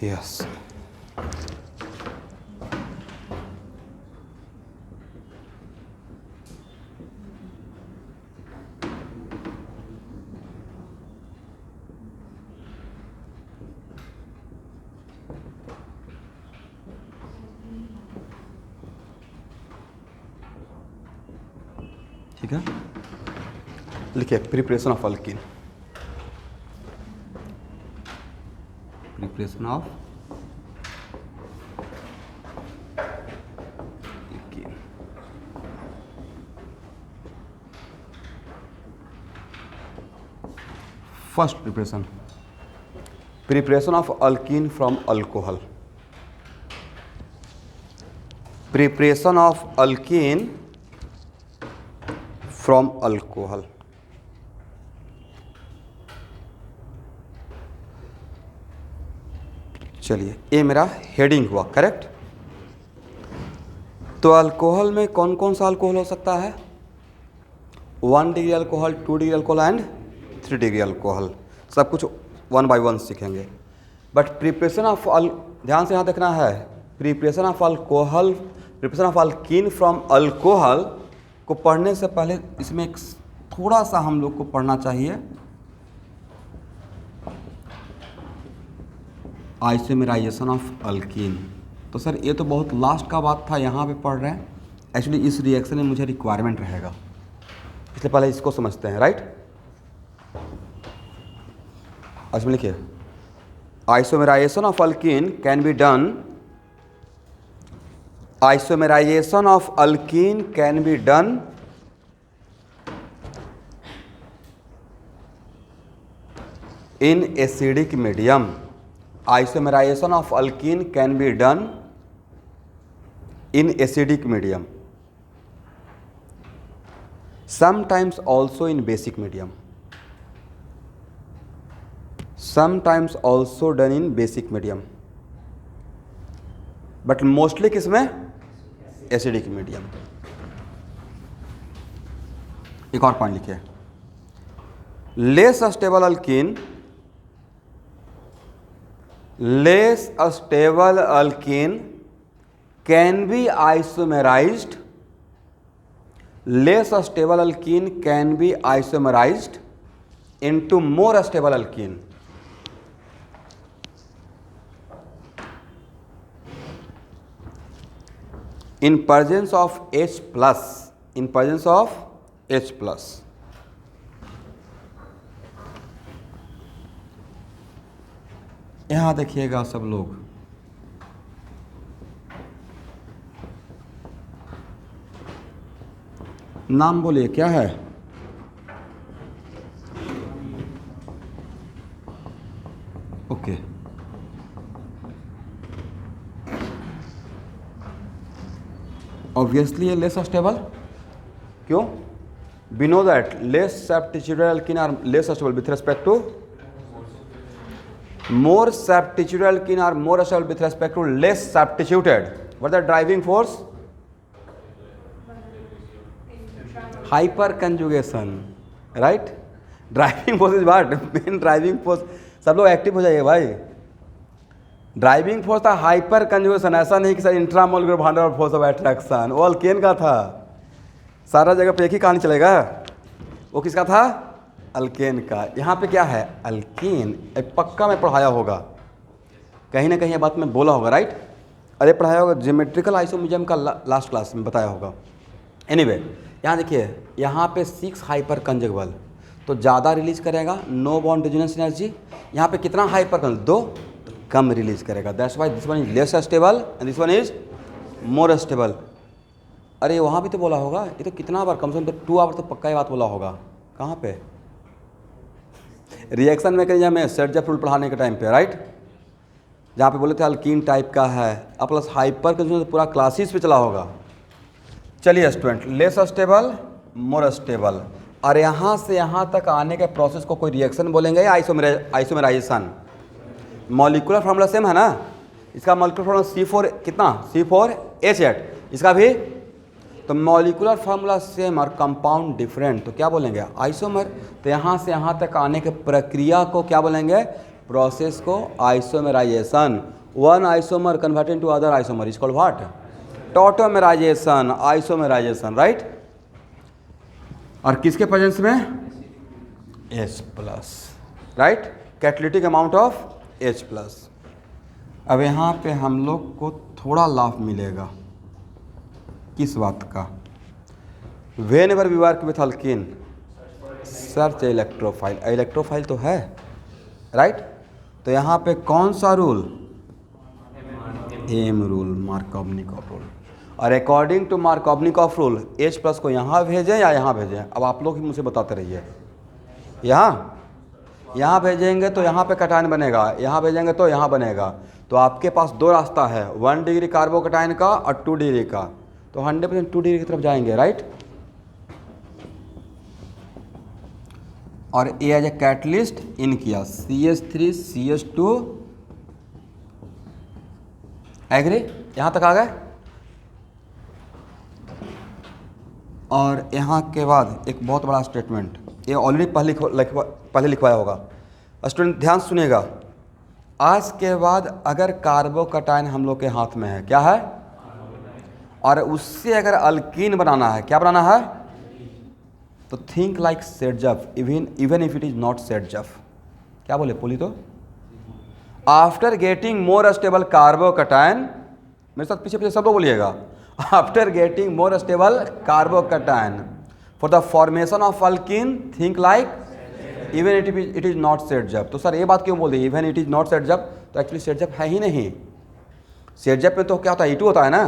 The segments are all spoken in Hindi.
यस। ठीक है, लिखिए preparation of alkyne. Preparation of alkyne. First preparation, preparation of alkyne from alcohol. Preparation of alkyne from alcohol. चलिए, ये मेरा हेडिंग हुआ, करेक्ट। तो अल्कोहल में कौन कौन सा अल्कोहल हो सकता है? 1 degree alcohol, 2 degree alcohol and 3 degree alcohol. सब कुछ 1 बाय 1 सीखेंगे। बट प्रिपरेशन ऑफ ध्यान से यहाँ देखना है, preparation of alcohol, preparation of alkyne from alcohol को पढ़ने से पहले इसमें एक थोड़ा सा हम लोग को पढ़ना चाहिए आइसोमेराइजेशन ऑफ अल्कीन। तो सर ये तो बहुत लास्ट का बात था, यहाँ पे पढ़ रहे हैं। एक्चुअली इस रिएक्शन में मुझे रिक्वायरमेंट रहेगा, इसलिए पहले इसको समझते हैं, राइट। इसमें लिखिए isomerisation of alkyne can be done, isomerization of alkene can be done in acidic medium. Isomerization of alkene can be done in acidic medium, sometimes also in basic medium, sometimes also done in basic medium, but mostly किसमें? Acidic medium. एक और पॉइंट लिखिए, less stable alkene, less stable alkene can be isomerized, less stable alkene can be isomerized into more stable alkene. In presence of H plus, in presence of H plus, यहाँ देखिएगा सब लोग, नाम बोलिए क्या है? ओके, ऑब्वियसली ये लेस स्टेबल, क्यों? We know that less substituted alkene are less stable with respect to, more substituted alkene are more stable with respect to less substituted. What the driving force? Hyperconjugation, right. Driving force is what? Main driving force. सब लोग एक्टिव हो जाइए भाई। ड्राइविंग फोर्स था हाइपर कंजुगेशन, ऐसा नहीं कि sir intramolecular van der force of attraction, वो अल्केन का था। सारा जगह पे एक ही कहानी चलेगा, वो किसका था? अल्केन का। यहाँ पे क्या है? अल्केन। पक्का में पढ़ाया होगा, कहीं ना कहीं ये बात में बोला होगा, राइट। अरे पढ़ाया होगा, ज्योमेट्रिकल आइसोमेरिज्म का लास्ट क्लास में बताया होगा। एनीवे, यहाँ देखिए, यहाँ पे 6 हाइपर कंजुगेबल, तो ज़्यादा रिलीज करेगा, नो बॉन्ड रेजोनेंस एनर्जी। यहाँ पे कितना हाइपर कंजुगेबल? 2, कम रिलीज करेगा। That's why this one is less stable and this one is more stable. अरे वहाँ भी तो बोला होगा, ये तो कितना बार, कम से कम तो 2 आवर तो पक्का ही बात बोला होगा। कहाँ पे? रिएक्शन में कहीं हमें सर्जर रूल पढ़ाने के टाइम पे, राइट, जहाँ पे बोले थे अल्कीन टाइप का है, अब प्लस हाइपर कंजुगेशन पूरा क्लासेस पे चला होगा। चलिए student, less stable, more stable, और यहाँ से यहाँ तक आने के प्रोसेस को कोई रिएक्शन बोलेंगे या आइसोमेराइजेशन? मॉलिक्यूलर फार्मूला सेम है ना, इसका मॉलिक्यूलर फार्मूला C4 कितना? C4H8, इसका भी तो मॉलिक्यूलर फार्मूला सेम और कंपाउंड डिफरेंट, तो क्या बोलेंगे? आइसोमर। तो यहाँ से यहाँ तक आने के प्रक्रिया को क्या बोलेंगे? प्रोसेस को isomerization, one isomer converted to other isomer is called what? Tautomerization, isomerization, right. और किसके प्रेजेंस में? H plus, right, catalytic amount of H plus. अब यहाँ पे हम लोग को थोड़ा लाभ मिलेगा, किस बात का? Whenever we work with alkene search electrophile, electrophile तो है, राइट। तो यहाँ पे कौन सा rule? M rule, Markovnikov rule. और according to Markovnikov rule H plus को यहाँ भेजें या यहाँ भेजें? अब आप लोग ही मुझे बताते रहिए। यहाँ भेजेंगे तो यहाँ पे कटायन बनेगा, यहाँ भेजेंगे तो यहाँ बनेगा। तो आपके पास दो रास्ता है, 1 डिग्री कार्बोकटायन का और 2 डिग्री का। तो 100% 2 डिग्री की तरफ जाएंगे, राइट। और ए एज ए कैटलिस्ट इन किया CH3 CH2, एग्री, यहाँ तक आ गए। और यहाँ के बाद एक बहुत बड़ा स्टेटमेंट, ये ऑलरेडी पहले लिखवाया होगा, स्टूडेंट ध्यान सुनिएगा। आज के बाद अगर कार्बोकटायन हम लोग के हाथ में है, क्या है? और उससे अगर अल्कीन बनाना है, क्या बनाना है? तो think like Saytzeff even if it is not Saytzeff. क्या बोले पुली? तो after getting more stable carbocation, मेरे साथ पीछे पीछे सब लोग बोलिएगा, after getting more stable carbocation for the formation of alkene think like even it is not Saytzeff. तो सर ये बात क्यों बोल दी even it is not Saytzeff? तो एक्चुअली सेटजफ है ही नहीं। सेटजफ में तो क्या होता है? E2 होता है ना,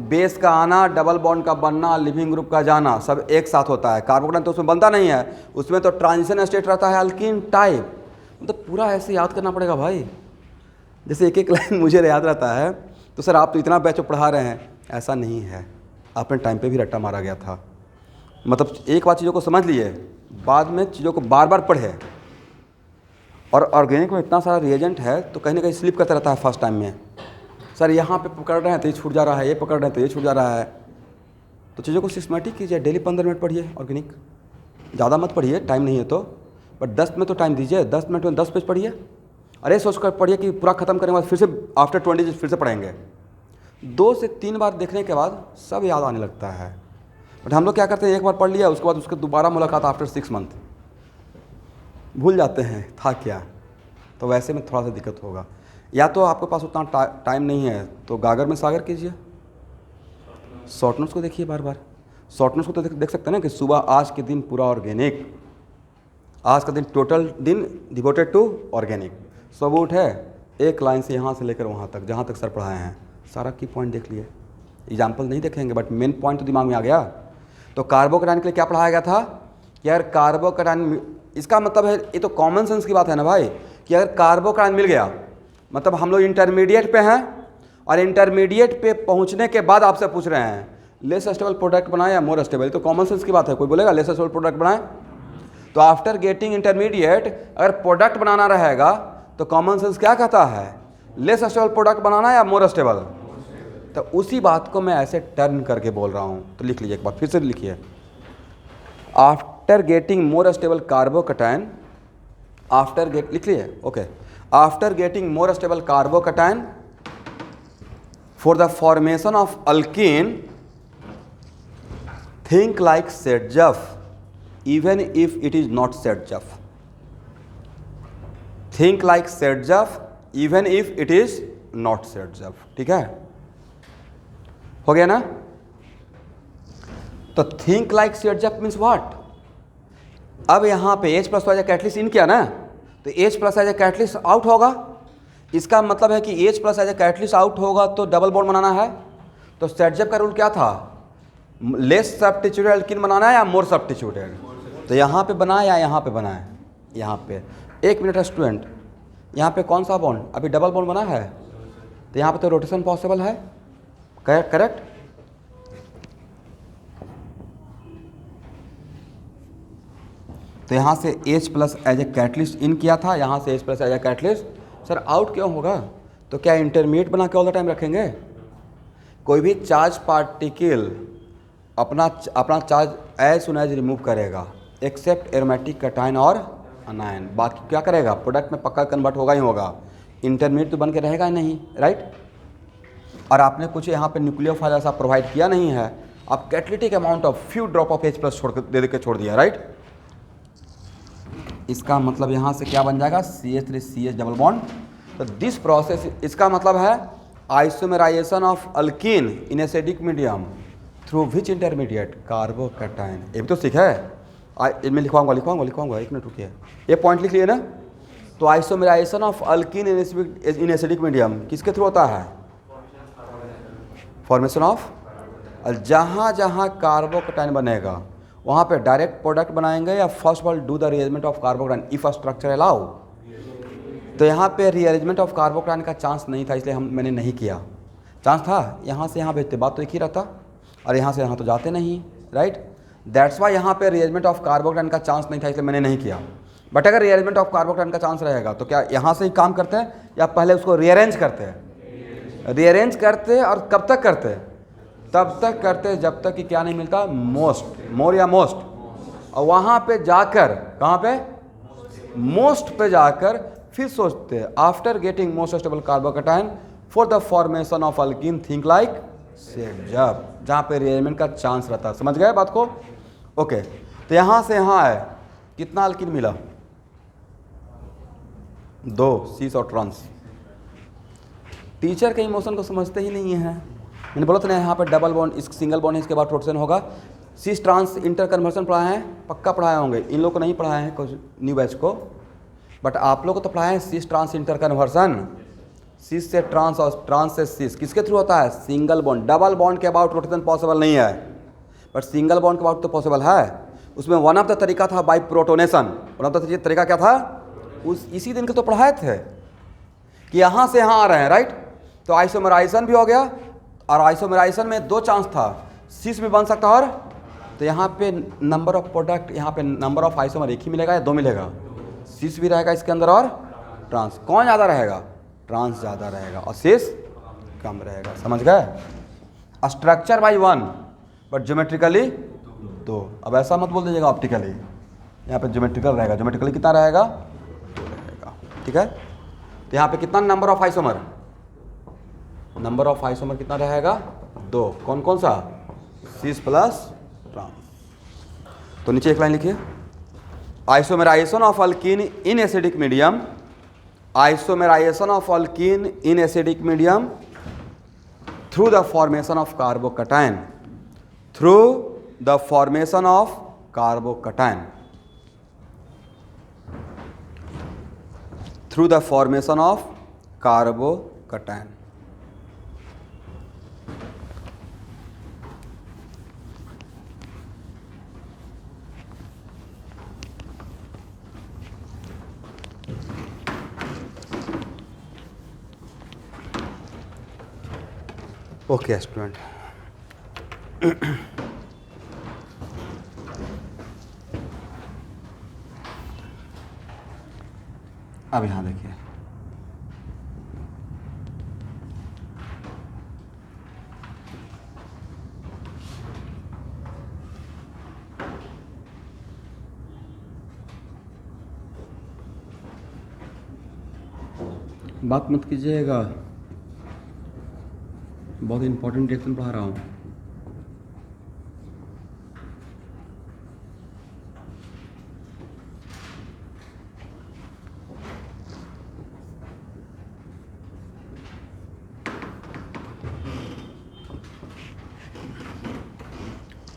बेस का आना, डबल बॉन्ड का बनना, लिविंग ग्रुप का जाना, सब एक साथ होता है। कार्बोकटायन तो उसमें बनता नहीं है, उसमें तो ट्रांजिशन स्टेट रहता है, अल्कीन टाइप। मतलब पूरा ऐसे याद करना पड़ेगा भाई, जैसे एक एक लाइन मुझे याद रहता है। तो सर आप तो इतना बैच पढ़ा रहे हैं, ऐसा नहीं है, अपने टाइम पे भी रट्टा मारा गया था। मतलब एक बार चीज़ों को समझ लिए, बाद में चीज़ों को बार बार पढ़े। और ऑर्गेनिक में इतना सारा रिएजेंट है तो कहीं ना कहीं स्लिप करता रहता है फर्स्ट टाइम में। सर यहाँ पे पकड़ रहे हैं तो ये छूट जा रहा है, ये पकड़ रहे हैं तो ये छूट जा रहा है। तो चीज़ों को सिस्टमेटिक कीजिए, डेली 15 मिनट पढ़िए ऑर्गेनिक, ज़्यादा मत पढ़िए, टाइम नहीं है तो, बट 10 मिनट तो टाइम दीजिए, 10 मिनट में 10 पेज पढ़िए। अरे सोच कर पढ़िए कि पूरा ख़त्म करने के बाद फिर से आफ्टर 20 फिर से पढ़ेंगे। 2 से 3 बार देखने के बाद सब याद आने लगता है। बट हम लोग क्या करते हैं, एक बार पढ़ लिया उसके बाद उसके दोबारा मुलाकात आफ्टर 6 मंथ भूल जाते हैं था क्या। तो वैसे में थोड़ा सा दिक्कत होगा। या तो आपके पास उतना टाइम नहीं है तो गागर में सागर कीजिए, शॉर्ट नोट्स को देखिए बार बार। शॉर्ट नोट्स को तो देख सकते हैं ना कि सुबह आज के दिन पूरा ऑर्गेनिक, आज का दिन टोटल दिन डिवोटेड टू ऑर्गेनिक। सब उठे एक लाइन से यहाँ से लेकर वहाँ तक जहाँ तक सर पढ़ाए हैं सारा की पॉइंट देख लिए। एग्जाम्पल नहीं देखेंगे बट मेन पॉइंट तो दिमाग में आ गया। तो कार्बोकटायन के लिए क्या पढ़ाया गया था कि यार कार्बोकटायन, इसका मतलब है ये तो कॉमन सेंस की बात है ना भाई, कि अगर कार्बोकटायन मिल गया मतलब हम लोग इंटरमीडिएट पे हैं और इंटरमीडिएट पे पहुंचने के बाद आपसे पूछ रहे हैं लेस स्टेबल प्रोडक्ट बनाए या मोर स्टेबल। तो कॉमन सेंस की बात है, कोई बोलेगा लेस स्टेबल प्रोडक्ट बनाए? तो आफ्टर गेटिंग इंटरमीडिएट अगर प्रोडक्ट बनाना रहेगा तो कॉमन सेंस क्या कहता है, लेस स्टेबल प्रोडक्ट बनाना या मोर स्टेबल। तो उसी बात को मैं ऐसे टर्न करके बोल रहा हूँ। तो लिख लीजिए एक बार फिर से लिखिए, after getting more stable carbocation, after get लिख लिए okay, after getting more stable carbocation for the formation of alkene think like Saytzeff even if it is not Saytzeff. Think like Saytzeff even if it is not Saytzeff. ठीक है, हो गया ना? तो think like Saytzeff means what? अब यहाँ पे H plus as a catalyst in किया ना, तो H plus as a catalyst out होगा। इसका मतलब है कि H plus as a catalyst out होगा तो डबल बॉन्ड बनाना है। तो सेटजफ का रूल क्या था, लेस सब्स्टिट्यूटेड अल्कीन बनाना है या मोर सब्स्टिट्यूटेड? तो यहाँ पे बनाए या यहाँ पे बनाए? यहाँ पे। 1 मिनट स्टूडेंट, यहाँ पे कौन सा बॉन्ड? अभी डबल बॉन्ड बना है, तो यहाँ पे तो रोटेशन पॉसिबल है, करेक्ट? तो यहाँ से H plus as a catalyst in किया था, यहाँ से H plus as a catalyst. Sir out क्यों होगा? तो क्या इंटरमीडिएट बना के ऑल द टाइम रखेंगे? कोई भी चार्ज पार्टिकल अपना charge as soon as remove करेगा एक्सेप्ट एरोमेटिक कटायन और अनायन। बाकी क्या करेगा, प्रोडक्ट में पक्का कन्वर्ट होगा ही होगा, इंटरमीडिएट तो बन के रहेगा ही नहीं, राइट। और आपने कुछ यहाँ पे न्यूक्लियोफाइल ऐसा प्रोवाइड किया नहीं है, आप catalytic amount of few drop of H plus दे के छोड़ दिया, राइट। इसका मतलब यहाँ से क्या बन जाएगा, CH3CH डबल बॉन्ड। तो दिस प्रोसेस, इसका मतलब है isomerisation of alkyne in acidic medium through which intermediate carbocation. ये भी तो सीखा है, इनमें लिखवाऊंगा, एक मिनट रुकिए, ये पॉइंट लिख लिए ना। तो isomerisation of alkyne in acidic medium किसके थ्रू होता है, फॉर्मेशन ऑफ, जहाँ जहाँ कार्बोकैटायन बनेगा वहाँ पे डायरेक्ट प्रोडक्ट बनाएंगे या first of all do the rearrangement of carbocation if a structure allow. तो यहाँ पे रीअरेंजमेंट ऑफ कार्बोकैटायन का चांस नहीं था, इसलिए मैंने नहीं किया। चांस था यहाँ से यहाँ भेजते, बात तो एक ही रहता, और यहाँ से यहाँ तो जाते नहीं, राइट। दैट्स वाई यहाँ पे रीअरेंजमेंट ऑफ कार्बोकैटायन का चांस नहीं था, इसलिए मैंने नहीं किया। बट अगर रीअरेंजमेंट ऑफ कार्बोकैटायन का चांस रहेगा तो क्या यहाँ से ही काम करते हैं या पहले उसको रीअरेंज करते हैं, रीअरेंज करते और कब तक करते, तब तक करते जब तक कि क्या नहीं मिलता, मोर या मोस्ट। और वहाँ पे जाकर, कहाँ पे, मोस्ट पे जाकर फिर सोचते हैं after getting most stable carbocation for the formation of alkene think like set, जहाँ पे रीअरेंजमेंट का चांस रहता है। समझ गए बात को, ओके। तो यहाँ से यहाँ है, कितना अल्कीन मिला, 2 सीस और ट्रांस। टीचर के इमोशन को समझते ही नहीं है। मैंने बोला था ना यहाँ पे डबल बॉन्ड, इस सिंगल बॉन्ड है, इसके बाद रोटेशन होगा। सीस ट्रांस इंटर कन्वर्सन पढ़ाए हैं, पक्का पढ़ाए होंगे, इन लोग को नहीं पढ़ाए हैं कुछ न्यू बैच को, बट आप लोग को तो पढ़ाए हैं सीस ट्रांस इंटर कन्वर्सन। सीस से ट्रांस और ट्रांस से सीस किसके थ्रू होता है, सिंगल बॉन्ड। डबल बॉन्ड के अबाउट रोटेशन पॉसिबल नहीं है, बट सिंगल बॉन्ड के अबाउट तो पॉसिबल है। उसमें वन ऑफ द तरीका था by protonation. One of the तरीका क्या था, उस इसी दिन के तो पढ़ाए थे कि यहाँ से यहाँ आ रहे हैं, राइट। तो आइसोमेराइजेशन भी हो गया, और आइसोमेराइजेशन में 2 चांस था, सीस भी बन सकता, और तो यहाँ पे नंबर ऑफ प्रोडक्ट, यहाँ पे नंबर ऑफ आइसोमर एक ही मिलेगा या 2 मिलेगा, सीस भी रहेगा इसके अंदर और ट्रांस। कौन ज़्यादा रहेगा, ट्रांस ज़्यादा रहेगा और सीस कम रहेगा। समझ गए, स्ट्रक्चर बाई 1 बट ज्योमेट्रिकली 2। अब ऐसा मत बोल दीजिएगा ऑप्टिकली, यहाँ पे ज्योमेट्रिकल रहेगा। ज्योमेट्रिकली कितना रहेगा, 2 रहेगा, ठीक है। तो यहाँ पे कितना number of isomer, number of isomer कितना रहेगा, 2। कौन कौन सा, सीस प्लस ट्रांस। तो नीचे एक लाइन लिखिए, isomerisation of alkyne in acidic medium, isomerisation of alkyne in acidic medium through the formation of carbocation, through the formation of carbocation, through the formation of carbocation. Okay student, अब यहाँ देखिए, बात मत कीजिएगा, बहुत इंपॉर्टेंट रिएक्शन पढ़ा रहा हूँ।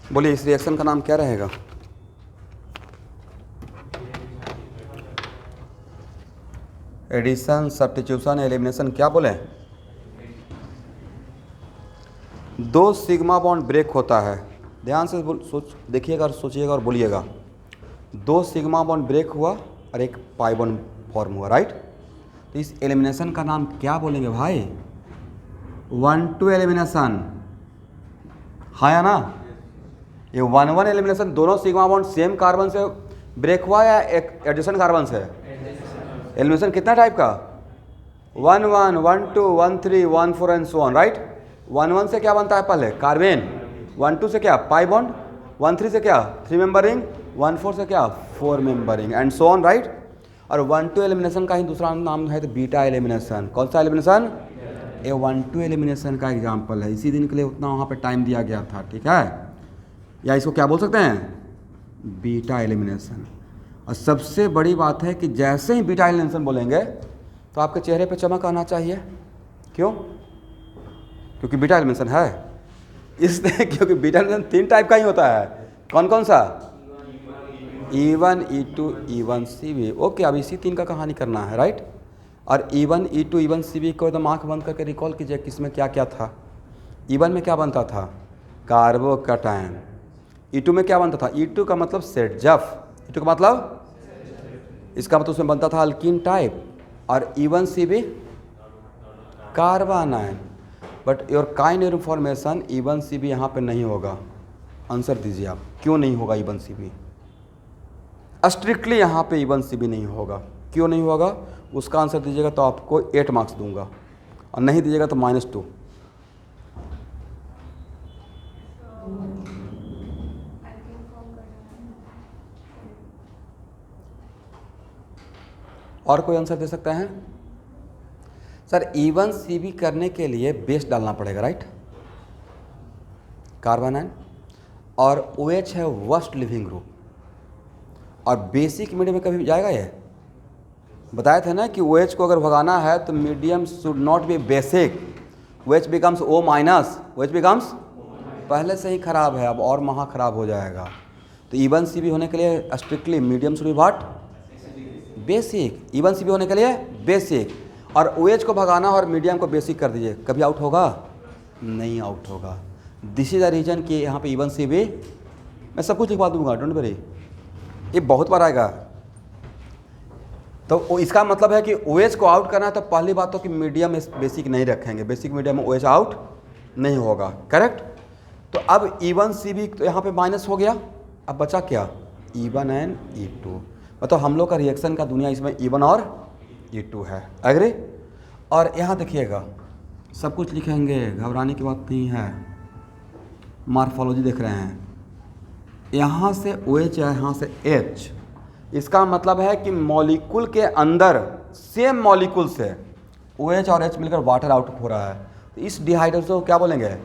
बोलिए इस रिएक्शन का नाम क्या रहेगा, एडिशन, सब्स्टिट्यूशन, एलिमिनेशन, क्या बोले। 2 सिग्मा बॉन्ड ब्रेक होता है, ध्यान से सोच देखिएगा और सोचिएगा और बोलिएगा। 2 सिग्मा बॉन्ड ब्रेक हुआ और एक पाई बॉन्ड फॉर्म हुआ, राइट। तो इस एलिमिनेशन का नाम क्या बोलेंगे भाई, 1-2 एलिमिनेशन, हाँ या ना। ये 1-1 एलिमिनेशन, दोनों सिग्मा बॉन्ड सेम कार्बन से ब्रेक हुआ या एक एडिशन कार्बन से। एलिमिनेशन कितना टाइप का, 1-1, 1-2, 1-3, 1-4 एंड सो ऑन, राइट। 1-1 से क्या बनता है पहले, कार्बेन। 1-2 से क्या, पाई बॉन्ड। 1-3 से क्या, 3 मेंबरिंग। 1-4 से क्या, 4 membered and so on, right. और 1-2 एलिमिनेशन का ही दूसरा नाम है तो बीटा एलिमिनेशन। कौन सा एलिमिनेशन? ये 1-2 एलिमिनेशन का एग्जाम्पल है। इसी दिन के लिए उतना वहाँ पे टाइम दिया गया था, ठीक है। या इसको क्या बोल सकते हैं? Beta elimination. और सबसे बड़ी बात है कि जैसे ही बीटा एलिमिनेशन बोलेंगे तो आपके चेहरे पे चमक आना चाहिए। क्यों? क्योंकि बीटा एलिमिनेशन है, इसलिए क्योंकि बीटा एलिमिनेशन 3 टाइप का ही होता है। कौन कौन सा? E1, E2, E1, CV। Okay, अब इसी 3 का कहानी करना है, राइट। और E1, E2, E1, CV को एकदम आँख बंद करके रिकॉल कीजिए किसमें क्या क्या था। E1 में क्या बनता था? कार्बोकैटायन। E2 में क्या बनता था? E2 का मतलब सेटजफ। E2 का मतलब, इसका मतलब उसमें बनता था अल्कीन टाइप। और E1, CV carbanion. But your kind information E1, CV यहाँ पे नहीं होगा। आंसर दीजिए आप, क्यों नहीं होगा E1, CV? स्ट्रिक्टली यहाँ पे E1, CV नहीं होगा। क्यों नहीं होगा? उसका आंसर दीजिएगा तो आपको 8 मार्क्स दूंगा, और नहीं दीजिएगा तो -2। और कोई आंसर दे सकते हैं? सर E1, CV करने के लिए बेस डालना पड़ेगा, राइट, कार्बोनाइन। और OH है वर्स्ट लिविंग ग्रुप। और बेसिक मीडियम में कभी जाएगा ये? बताया था ना कि OH को अगर भगाना है तो medium should not be basic. OH becomes O-, OH becomes, पहले से ही खराब है, अब और महा खराब हो जाएगा। तो E1, CV होने के लिए strictly medium should be what? Basic. E1, CV होने के लिए बेसिक। और OH को भगाना और मीडियम को बेसिक कर दीजिए, कभी आउट होगा? नहीं आउट होगा। दिस इज द रीजन कि यहाँ पे E1, CV, मैं सब कुछ लिखवा दूंगा, डोंट वरी, ये बहुत बार आएगा। तो इसका मतलब है कि OH को आउट करना है तो पहली बात तो कि मीडियम बेसिक नहीं रखेंगे, बेसिक मीडियम में OH आउट नहीं होगा, करेक्ट। तो अब E1, CV तो यहाँ पे माइनस हो गया, अब बचा क्या? E1 and E2। मतलब हम लोग का रिएक्शन का दुनिया इसमें E1 और E2 है, एग्री। और यहाँ देखिएगा, सब कुछ लिखेंगे, घबराने की बात नहीं है। मार्फोलॉजी देख रहे हैं, यहाँ से OH है, यहाँ से H। इसका मतलब है कि मॉलिक्यूल के अंदर सेम मॉलिक्यूल से OH और H मिलकर वाटर आउट हो रहा है। तो इस डिहाइड्रेशन को क्या बोलेंगे?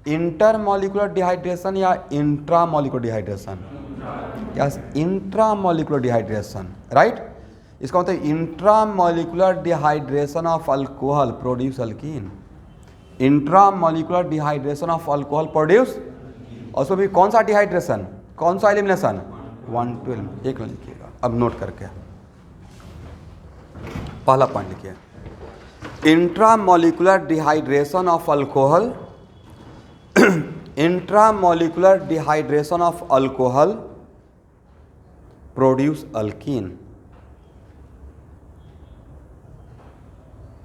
इंटरमॉलिक्यूलर डिहाइड्रेशन या intramolecular dehydration? Yes, intramolecular dehydration, right. इसका मतलब intramolecular dehydration of alcohol produce alkyne. Intramolecular dehydration of alcohol produce, और उसमें भी कौन सा डिहाइड्रेशन, कौन सा एलिमिनेशन? 1-2। एक लिखिएगा अब नोट करके, पहला पॉइंट लिखिए, intramolecular dehydration of alcohol, intramolecular dehydration of alcohol produce alkyne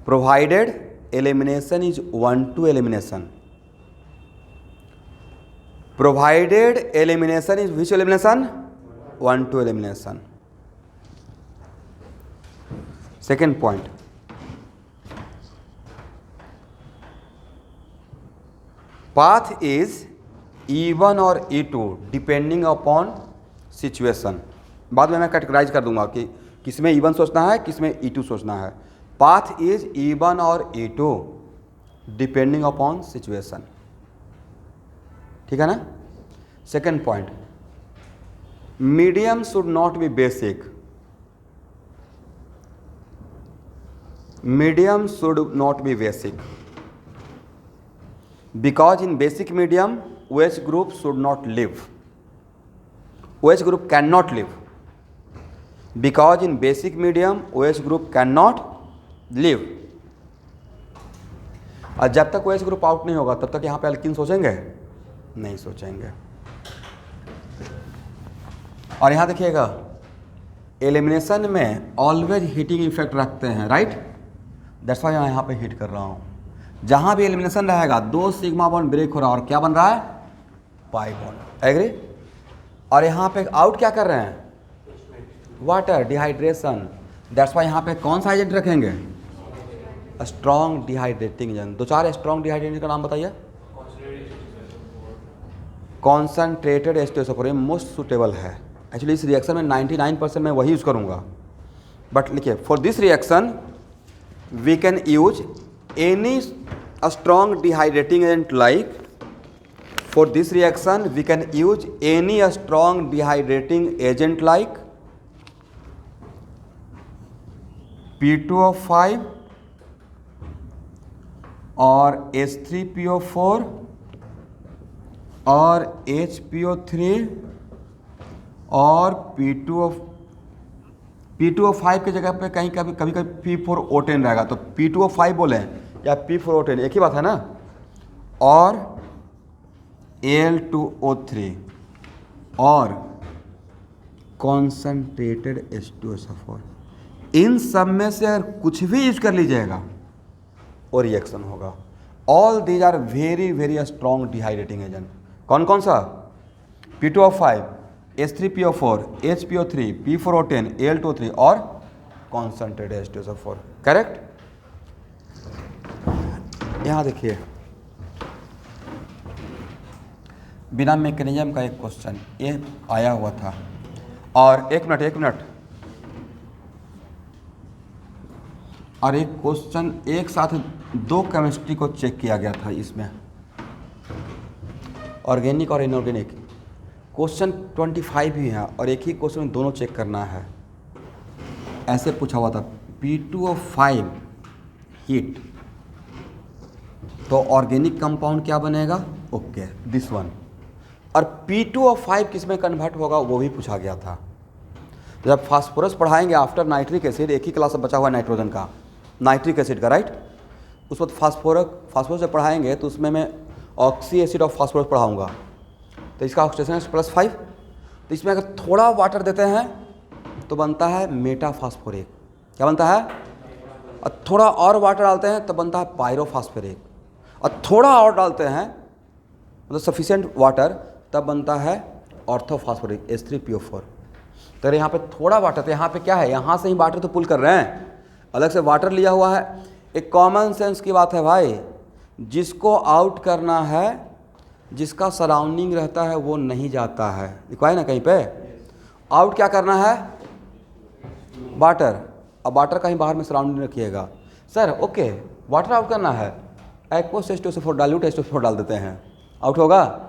provided elimination is 1-2 elimination. Provided elimination is which elimination? 1-2 elimination. Second point, path is E1 और E2 depending upon situation। बाद में मैं कैटेगराइज कर दूंगा कि किसमें E1 सोचना है, किसमें E2 सोचना है। पाथ इज E1 और E2 डिपेंडिंग अपॉन सिचुएशन, ठीक है ना। Second point, medium should not be basic. Medium should not be basic because in basic medium OH group should not live. OH group cannot live because in basic medium OH group cannot live. और जब तक OH ग्रुप आउट नहीं होगा तब तक यहाँ पे अल्कीन सोचेंगे नहीं सोचेंगे। और यहाँ देखिएगा, एलिमिनेशन में ऑलवेज हीटिंग इफेक्ट रखते हैं, राइट। दैट्स वाई मैं यहाँ पे हीट कर रहा हूँ। जहाँ भी एलिमिनेशन रहेगा 2 सिग्मा बॉन्ड ब्रेक हो रहा है और क्या बन रहा है, पाई बॉन्ड, एग्री। और यहाँ पे आउट क्या कर रहे हैं, वाटर, डिहाइड्रेशन। दैट्स वाई यहाँ पे कौन सा एजेंट रखेंगे, strong dehydrating agent. 2-4 strong dehydrating का नाम बताइए। कॉन्सनट्रेटेड एस्टेसोफोरियम मोस्ट सुटेबल है। एक्चुअली इस रिएक्शन में 99% मैं वही यूज़ करूँगा। बट लिखिए for this reaction we can use any strong dehydrating agent like, for this reaction we can use any strong dehydrating agent like P2O5 और H3PO4 और HPO3 और P2O5 की जगह पे कहीं कभी P4O10 रहेगा, तो P2O5 बोले या P4O10 एक ही बात है ना, और Al2O3 और कॉन्सनट्रेटेड H2SO4, इन सब में से अगर कुछ भी यूज कर लीजिएगा और रिएक्शन होगा। All these are very very strong dehydrating agent. कौन कौन सा? P2O5, H3PO4, HPO3, P4O10, Al2O3 और कॉन्सनट्रेटेड H2SO4। करेक्ट। यहाँ देखिए बिना मैकेनिज्म का एक क्वेश्चन ये आया हुआ था, और एक मिनट और एक क्वेश्चन एक साथ दो केमिस्ट्री को चेक किया गया था इसमें, ऑर्गेनिक और इनऑर्गेनिक। क्वेश्चन 25 ही है और एक ही क्वेश्चन में दोनों चेक करना है। ऐसे पूछा हुआ था P2O5 हीट, तो ऑर्गेनिक कंपाउंड क्या बनेगा? Okay this one. और P2O5 किस में कन्वर्ट होगा वो भी पूछा गया था। जब फास्फोरस पढ़ाएंगे आफ्टर नाइट्रिक एसिड, एक ही क्लास बचा हुआ है नाइट्रोजन का, नाइट्रिक एसिड का, राइट। उस वक्त फास्फोरस जब पढ़ाएंगे तो उसमें मैं ऑक्सी एसिड ऑफ फास्फोरस पढ़ाऊंगा, तो इसका ऑक्सीडेशन +5। तो इसमें अगर थोड़ा वाटर देते हैं तो बनता है मेटाफास्फोरिक। क्या बनता है? और थोड़ा और वाटर डालते हैं तो बनता है पायरोफास्फोरिक, और थोड़ा और डालते हैं मतलब सफिशिएंट वाटर तब बनता है ऑर्थोफास्फोरिक H3PO4। तो यहाँ पे थोड़ा वाटर, तो यहाँ पे क्या है, यहाँ से ही वाटर तो पुल कर रहे हैं, अलग से वाटर लिया हुआ है। एक कॉमन सेंस की बात है भाई, जिसको आउट करना है, जिसका सराउंडिंग रहता है वो नहीं जाता है। लिखवाए ना कहीं पे, आउट क्या करना है? वाटर। अब वाटर कहीं बाहर में सराउंडिंग रखिएगा। सर ओके वाटर आउट करना है, एक्वस H2SO4 डाल्यूट H2SO4 डाल देते हैं, आउट होगा।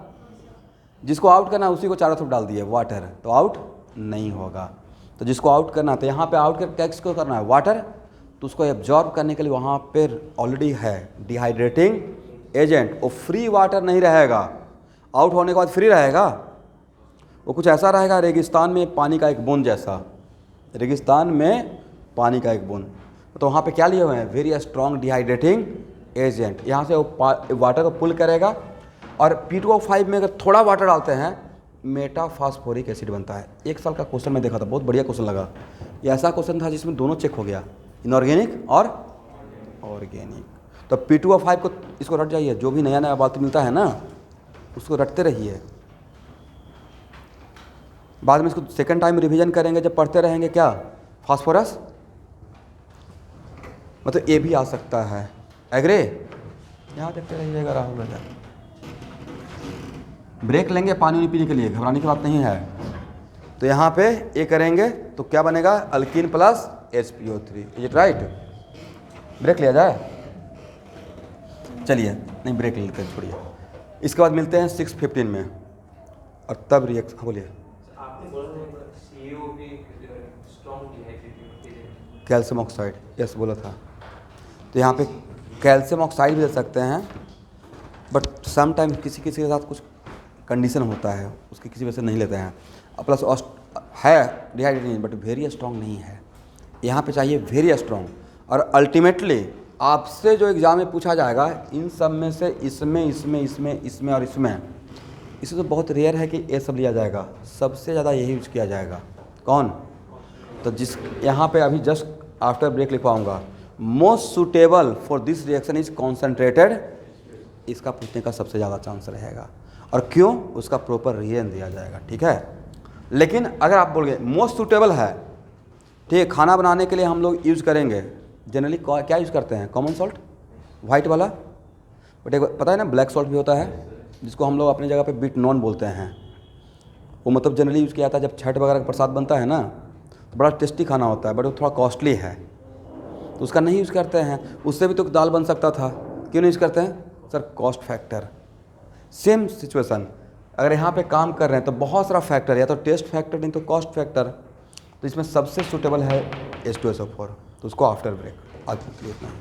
जिसको आउट करना है उसी को चारों तरफ डाल दिए वाटर, तो आउट नहीं होगा। तो जिसको आउट करना, तो यहाँ पे आउट कर किसको करना है? वाटर। तो उसको एब्जॉर्ब करने के लिए वहाँ पर ऑलरेडी है डिहाइड्रेटिंग एजेंट, वो फ्री वाटर नहीं रहेगा, आउट होने के बाद फ्री रहेगा। वो कुछ ऐसा रहेगा रेगिस्तान में पानी का एक बूंद जैसा, रेगिस्तान में पानी का एक बूंद। तो वहाँ पे क्या लिए हुए हैं? Very strong dehydrating agent. यहाँ से वो वाटर को पुल करेगा, और P2O5 में अगर थोड़ा वाटर डालते हैं मेटाफास्फोरिक एसिड बनता है। एक साल का क्वेश्चन मैं देखा था, बहुत बढ़िया क्वेश्चन लगा। ये ऐसा क्वेश्चन था जिसमें दोनों चेक हो गया, इनऑर्गेनिक और ऑर्गेनिक। तो P2O5 को इसको रट जाइए, जो भी नया नया बात मिलता है ना उसको रटते रहिए। बाद में इसको सेकंड टाइम रिवीजन करेंगे जब पढ़ते रहेंगे। क्या फास्फोरस मतलब ये भी आ सकता है, एग्रे। यहाँ देखते रहिएगा राहुल भैया। ब्रेक लेंगे पानी पीने के लिए, घबराने की बात नहीं है। तो यहाँ पे ये करेंगे तो क्या बनेगा? Alkene plus HPO3। Is it right? Break लिया जाए? चलिए नहीं ब्रेक लेते हैं, छोड़िए। इसके बाद मिलते हैं 6:15 में, और तब रिएक्शन। बोलिए। कैल्शियम ऑक्साइड, यस बोला था। तो यहाँ पे कैल्शियम ऑक्साइड भी दे सकते हैं, बट सम टाइम किसी किसी के साथ कुछ कंडीशन होता है, उसकी किसी वजह से नहीं लेते हैं। प्लस है डिहाइड्रेटिंग बट वेरी स्ट्रॉन्ग नहीं है। यहाँ पे चाहिए वेरी स्ट्रॉन्ग। और अल्टीमेटली आपसे जो एग्ज़ाम में पूछा जाएगा इन सब में से इसमें इसमें इसमें इसमें और इसमें तो बहुत रेयर है कि ये सब लिया जाएगा, सबसे ज़्यादा यही यूज किया जाएगा। कौन? तो जिस यहाँ पे अभी जस्ट आफ्टर ब्रेक लिखवाऊँगा, most suitable for this reaction is concentrated, इसका पूछने का सबसे ज़्यादा चांस रहेगा। और क्यों? उसका प्रॉपर रीजन दिया जाएगा, ठीक है। लेकिन अगर आप बोलोगे मोस्ट सूटेबल है, ठीक है, खाना बनाने के लिए हम लोग यूज़ करेंगे जनरली क्या यूज़ करते हैं? कॉमन सॉल्ट, वाइट वाला। बट एक पता है ना ब्लैक सॉल्ट भी होता है, जिसको हम लोग अपनी जगह पे बीट नॉन बोलते हैं। वो मतलब जनरली यूज़ किया जाता है जब छठ वगैरह का प्रसाद बनता है ना, बड़ा टेस्टी खाना होता है, बट वो थोड़ा कॉस्टली है, तो उसका नहीं यूज़ करते हैं। उससे भी तो दाल बन सकता था, क्यों नहीं यूज़ करते हैं sir? Cost factor. Same situation, अगर यहाँ पे काम कर रहे हैं तो बहुत सारा फैक्टर, या तो टेस्ट फैक्टर नहीं तो कॉस्ट फैक्टर, तो इसमें सबसे सूटेबल है H2SO4। तो उसको आफ्टर ब्रेक आज के लिए इतना ही।